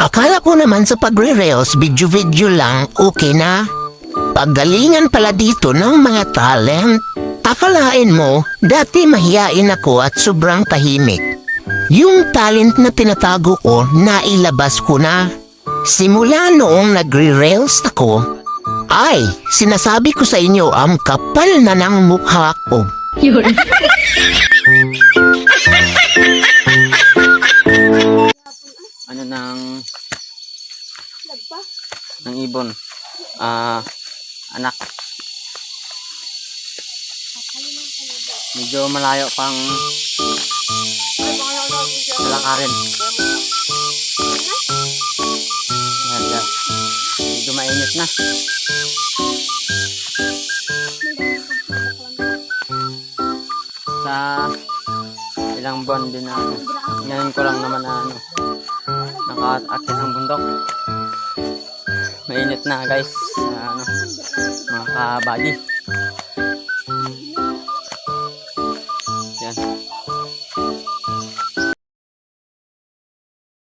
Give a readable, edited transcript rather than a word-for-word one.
Akala ko naman sa pagre-reels, video-video lang, okay na. Paggalingan pala dito ng mga talent. Akalain mo, dati mahiyain ako at sobrang tahimik. Yung talent na tinatago ko, nailabas ko na. Simula noong nagre-reels ako, ay, sinasabi ko sa inyo, ang kapal na ng mukha ko. Yun. Ano ng ibon, anak, medyo malayo pang lalakarin. Yan, yan. Medyo mainit na. Sa ilang buwan din na ngayon ko lang naman na nakaakit ang bundok. Mainit na guys, mga kabady.